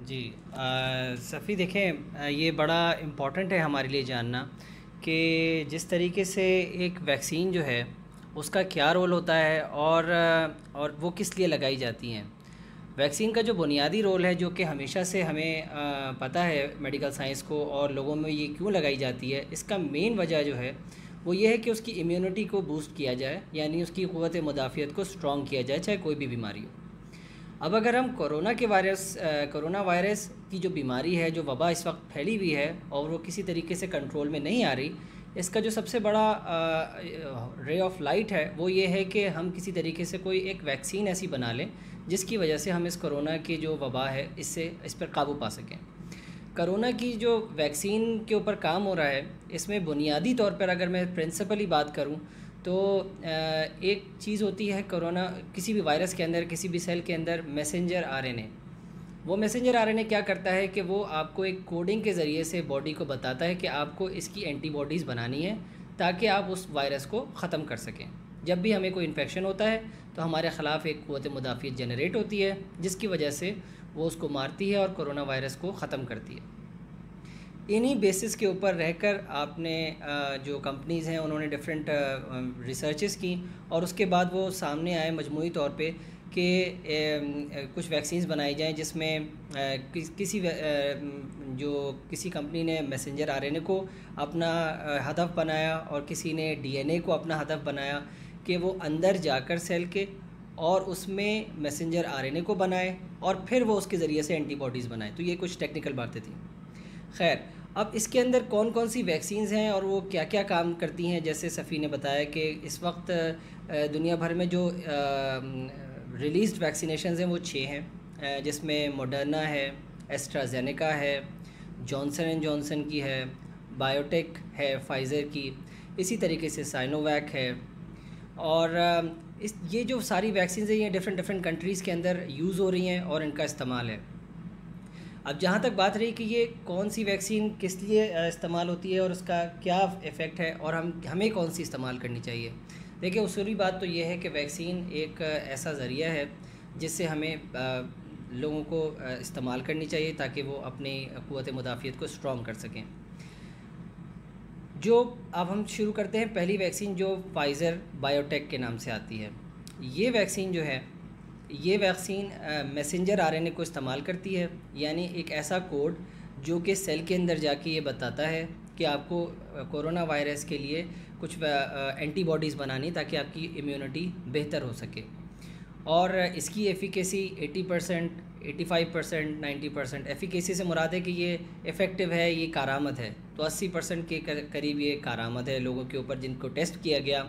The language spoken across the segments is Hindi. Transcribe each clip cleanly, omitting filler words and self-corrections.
जी सफ़ी देखें, ये बड़ा इम्पॉर्टेंट है हमारे लिए जानना कि जिस तरीके से एक वैक्सीन जो है उसका क्या रोल होता है और वो किस लिए लगाई जाती हैं। वैक्सीन का जो बुनियादी रोल है, जो कि हमेशा से हमें पता है मेडिकल साइंस को, और लोगों में ये क्यों लगाई जाती है, इसका मेन वजह जो है वो ये है कि उसकी इम्यूनिटी को बूस्ट किया जाए, यानी उसकी क़ुव्वत मुदाफ़ियत को स्ट्रॉन्ग किया जाए, चाहे कोई भी बीमारी हो। अब अगर हम कोरोना वायरस की जो बीमारी है, जो वबा इस वक्त फैली हुई है और वो किसी तरीके से कंट्रोल में नहीं आ रही, इसका जो सबसे बड़ा रे ऑफ लाइट है वो ये है कि हम किसी तरीके से कोई एक वैक्सीन ऐसी बना लें जिसकी वजह से हम इस कोरोना की जो वबा है इस पर काबू पा सकें। कोरोना की जो वैक्सीन के ऊपर काम हो रहा है, इसमें बुनियादी तौर पर अगर मैं प्रिंसिपली बात करूं तो एक चीज़ होती है कोरोना, किसी भी वायरस के अंदर, किसी भी सेल के अंदर मैसेंजर आरएनए। वो मैसेंजर आरएनए क्या करता है कि वो आपको एक कोडिंग के ज़रिए से बॉडी को बताता है कि आपको इसकी एंटीबॉडीज़ बनानी है ताकि आप उस वायरस को ख़त्म कर सकें। जब भी हमें कोई इन्फेक्शन होता है तो हमारे ख़िलाफ़ एक क़ुव्वत मुदाफ़ियत जनरेट होती है, जिसकी वजह से वो उसको मारती है और कोरोना वायरस को ख़त्म करती है। इन्हीं बेसिस के ऊपर रहकर आपने जो कंपनीज़ हैं उन्होंने डिफरेंट रिसर्चेस की और उसके बाद वो सामने आए मजमूई तौर पे कि कुछ वैक्सीन्स बनाई जाएं जिसमें किसी कंपनी ने मैसेंजर आरएनए को अपना हदफ बनाया और किसी ने डीएनए को अपना हदफ बनाया कि वो अंदर जाकर सेल के और उसमें मैसेंजर आरएनए को बनाए और फिर वो उसके ज़रिए से एंटीबॉडीज़ बनाए। तो ये कुछ टेक्निकल बातें थी। खैर, अब इसके अंदर कौन कौन सी वैक्सीन्स हैं और वो क्या क्या काम करती हैं। जैसे सफ़ी ने बताया कि इस वक्त दुनिया भर में जो रिलीज़्ड वैक्सीनेशंस हैं वो 6 हैं, जिसमें मॉडर्ना है, एस्ट्राजेनेका है, जॉनसन एंड जॉनसन की है, बायोटेक है फाइज़र की, इसी तरीके से साइनोवैक है। और ये जो सारी वैक्सीन्स हैं ये डिफरेंट डिफरेंट कंट्रीज़ के अंदर यूज़ हो रही हैं और इनका इस्तेमाल है। अब जहाँ तक बात रही कि ये कौन सी वैक्सीन किस लिए इस्तेमाल होती है और उसका क्या इफ़ेक्ट है और हमें कौन सी इस्तेमाल करनी चाहिए। देखिए, उसूली बात तो ये है कि वैक्सीन एक ऐसा ज़रिया है जिससे हमें लोगों को इस्तेमाल करनी चाहिए ताकि वो अपनी क़ुव्वत मुदाफ़ियत को स्ट्रॉन्ग कर सकें। जो अब हम शुरू करते हैं, पहली वैक्सीन जो फाइज़र बायोटेक के नाम से आती है, ये वैक्सीन जो है, ये वैक्सीन मैसेंजर आरएनए को इस्तेमाल करती है, यानी एक ऐसा कोड जो कि सेल के अंदर जाके ये बताता है कि आपको कोरोना वायरस के लिए कुछ एंटीबॉडीज़ बनानी ताकि आपकी इम्यूनिटी बेहतर हो सके। और इसकी एफिकेसी 80%, 85%, 90%। एफिकेसी से मुराद है कि ये इफ़ेक्टिव है, ये कारामद है। तो 80% के करीब ये कारामद है लोगों के ऊपर जिनको टेस्ट किया गया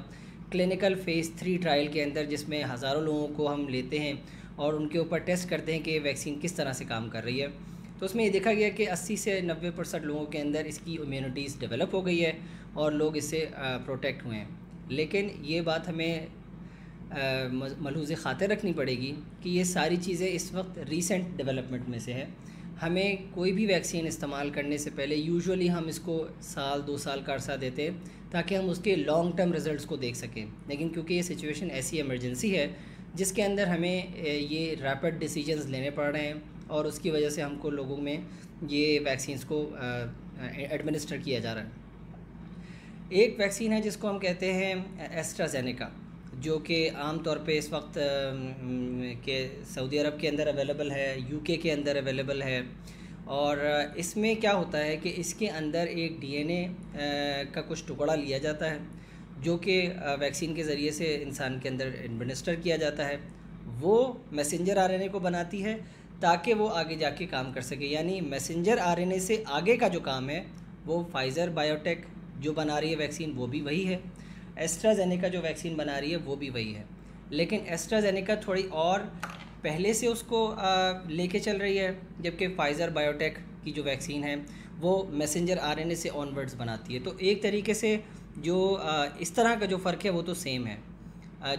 क्लिनिकल फ़ेज़ 3 ट्रायल के अंदर, जिसमें हज़ारों लोगों को हम लेते हैं और उनके ऊपर टेस्ट करते हैं कि वैक्सीन किस तरह से काम कर रही है। तो उसमें ये देखा गया कि 80 से 90% लोगों के अंदर इसकी इम्यूनिटीज़ डेवलप हो गई है और लोग इससे प्रोटेक्ट हुए हैं। लेकिन ये बात हमें मलहूज़ ख़ातिर रखनी पड़ेगी कि ये सारी चीज़ें इस वक्त रीसेंट डेवलपमेंट में से है। हमें कोई भी वैक्सीन इस्तेमाल करने से पहले यूजुअली हम इसको साल 2 साल का अर्सा देते हैं ताकि हम उसके लॉन्ग टर्म रिज़ल्ट्स को देख सकें। लेकिन क्योंकि ये सिचुएशन ऐसी इमरजेंसी है जिसके अंदर हमें ये रैपिड डिसीजंस लेने पड़ रहे हैं और उसकी वजह से हमको लोगों में ये वैक्सीन्स को एडमिनिस्टर किया जा रहा है। एक वैक्सीन है जिसको हम कहते हैं एस्ट्राजेनेका, जो कि आम तौर पे इस वक्त के सऊदी अरब के अंदर अवेलेबल है, यूके के अंदर अवेलेबल है। और इसमें क्या होता है कि इसके अंदर एक डीएनए का कुछ टुकड़ा लिया जाता है जो कि वैक्सीन के ज़रिए से इंसान के अंदर एडमिनिस्टर किया जाता है। वो मैसेंजर आरएनए को बनाती है ताकि वो आगे जाके काम कर सके। यानी मैसेंजर आरएनए से आगे का जो काम है वो फाइज़र बायोटेक जो बना रही है वैक्सीन वो भी वही है, एस्ट्राजेनेका जो वैक्सीन बना रही है वो भी वही है। लेकिन एस्ट्राजेनेका थोड़ी और पहले से उसको लेके चल रही है, जबकि फाइज़र बायोटेक की जो वैक्सीन है वो मैसेंजर आरएनए से ऑनवर्ड्स बनाती है। तो एक तरीके से जो इस तरह का जो फ़र्क है वो तो सेम है।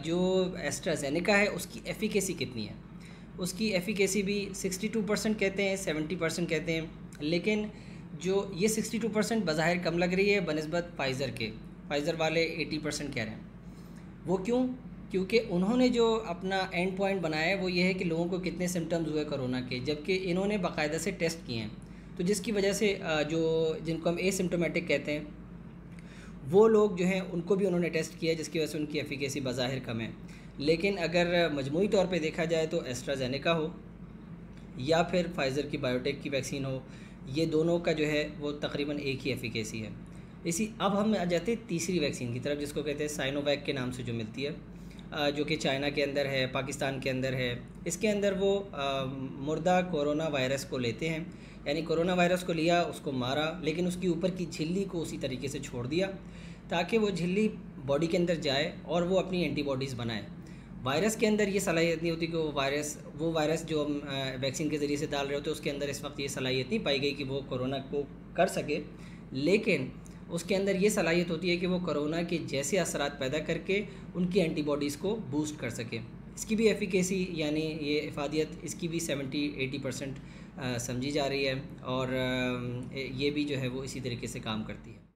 जो एस्ट्राजेनेका है उसकी एफिकेसी कितनी है, उसकी एफिकेसी भी 62% कहते हैं, 70% कहते हैं। लेकिन जो ये 62% बज़ाहिर कम लग रही है बनिस्बत फ़ाइज़र के। फ़ाइज़र वाले 80% कह रहे हैं। वो क्यों? क्योंकि उन्होंने जो अपना एंड पॉइंट बनाया है वो ये है कि लोगों को कितने सिम्टम्स हुए कोरोना के, जबकि इन्होंने बाकायदा से टेस्ट किए हैं। तो जिसकी वजह से जो जिनको हम एसिम्टोमेटिक कहते हैं वो लोग जो हैं उनको भी उन्होंने टेस्ट किया, जिसकी वजह से उनकी एफिकेसी बज़ाहिर कम है। लेकिन अगर मजमूई तौर पे देखा जाए तो एस्ट्राजेनेका हो या फिर फाइज़र की बायोटेक की वैक्सीन हो, ये दोनों का जो है वो तकरीबन एक ही एफिकेसी है। अब हम आ जाते हैं तीसरी वैक्सीन की तरफ, जिसको कहते हैं साइनोवैक के नाम से जो मिलती है, जो कि चाइना के अंदर है, पाकिस्तान के अंदर है। इसके अंदर वो मुर्दा कोरोना वायरस को लेते हैं, यानी कोरोना वायरस को लिया, उसको मारा, लेकिन उसकी ऊपर की झिल्ली को उसी तरीके से छोड़ दिया ताकि वो झिल्ली बॉडी के अंदर जाए और वो अपनी एंटीबॉडीज़ बनाए। वायरस के अंदर ये सलाहियत नहीं होती कि वो वायरस जो हम वैक्सीन के ज़रिए से डाल रहे होते हैं उसके अंदर इस वक्त ये सलाहियत नहीं पाई गई कि वो कोरोना को कर सके, लेकिन उसके अंदर ये सलाहियत होती है कि वो कोरोना के जैसे असरात पैदा करके उनकी एंटीबॉडीज़ को बूस्ट कर सके। इसकी भी एफिकेसी यानी ये इफ़ादियत इसकी भी 70-80% समझी जा रही है, और ये भी जो है वो इसी तरीके से काम करती है।